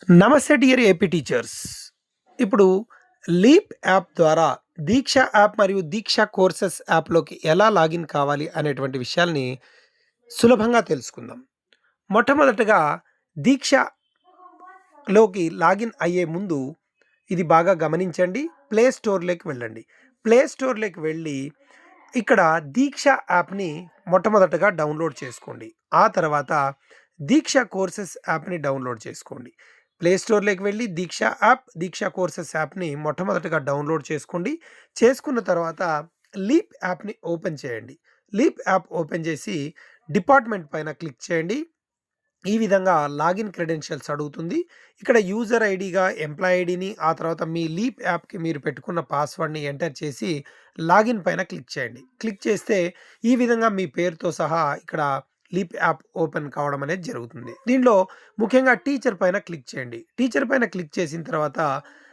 నమస్తే dear AP teachers. ఇప్పుడు leap app ద్వారా దీక్ష యాప్ మరియు దీక్ష కోర్సెస్ యాప్‌లోకి ఎలా లాగిన్ కావాలి అనేటువంటి విషయాల్ని సులభంగా తెలుసుకుందాం. మొట్టమొదటగా దీక్షలోకి లాగిన్ అయ్యే ముందు ఇది బాగా గమనించండి. ప్లే స్టోర్‌లోకి వెళ్ళండి. ప్లే స్టోర్‌లోకి వెళ్ళి ఇక్కడ దీక్ష యాప్‌ని మొట్టమొదటగా డౌన్‌లోడ్ చేసుకోండి. ఆ తర్వాత దీక్ష కోర్సెస్ యాప్‌ని డౌన్‌లోడ్ చేసుకోండి. ప్లే స్టోర్‌లోకి వెళ్ళి దీక్ష యాప్, దీక్ష కోర్సెస్ యాప్‌ని మొట్టమొదటగా డౌన్‌లోడ్ చేసుకోండి. చేసుకున్న తర్వాత లీప్ యాప్‌ని ఓపెన్ చేయండి. లీప్ యాప్ ఓపెన్ చేసి డిపార్ట్‌మెంట్ పైన క్లిక్ చేయండి. ఈ విధంగా లాగిన్ క్రెడెన్షియల్స్ అడుగుతుంది. ఇక్కడ యూజర్ ఐడీగా ఎంప్లాయీ ఐడీని, ఆ తర్వాత మీ లీప్ యాప్‌కి మీరు పెట్టుకున్న పాస్వర్డ్‌ని ఎంటర్ చేసి లాగిన్ పైన క్లిక్ చేయండి. క్లిక్ చేస్తే ఈ విధంగా మీ పేరుతో సహా ఇక్కడ లీప్ యాప్ ఓపెన్ కావడం అనేది జరుగుతుంది. దీనిలో ముఖ్యంగా టీచర్ పైన క్లిక్ చేయండి. టీచర్ పైన క్లిక్ చేసిన తర్వాత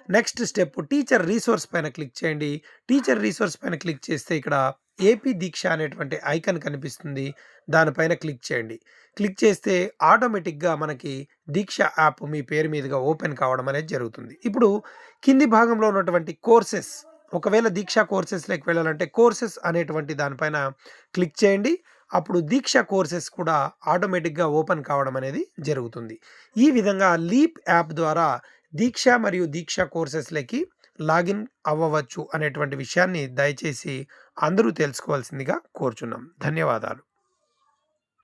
నెక్స్ట్ స్టెప్ టీచర్ రిసోర్స్ పైన క్లిక్ చేయండి. టీచర్ రిసోర్స్ పైన క్లిక్ చేస్తే ఇక్కడ ఏపీ దీక్ష అనేటువంటి ఐకాన్ కనిపిస్తుంది. దానిపైన క్లిక్ చేయండి. క్లిక్ చేస్తే ఆటోమేటిక్‌గా మనకి దీక్ష యాప్ మీ పేరు మీదుగా ఓపెన్ కావడం అనేది జరుగుతుంది. ఇప్పుడు కింది భాగంలో ఉన్నటువంటి కోర్సెస్, ఒకవేళ దీక్ష కోర్సెస్‌లోకి వెళ్ళాలంటే కోర్సెస్ అనేటువంటి దానిపైన క్లిక్ చేయండి. అప్పుడు దీక్ష కోర్సెస్ కూడా ఆటోమేటిక్‌గా ఓపెన్ కావడం అనేది జరుగుతుంది. ఈ విధంగా లీప్ యాప్ ద్వారా దీక్ష మరియు దీక్ష కోర్సెస్‌లకి లాగిన్ అవ్వవచ్చు అనేటువంటి విషయాన్ని దయచేసి అందరూ తెలుసుకోవాల్సిందిగా కోరుచున్నాం. ధన్యవాదాలు.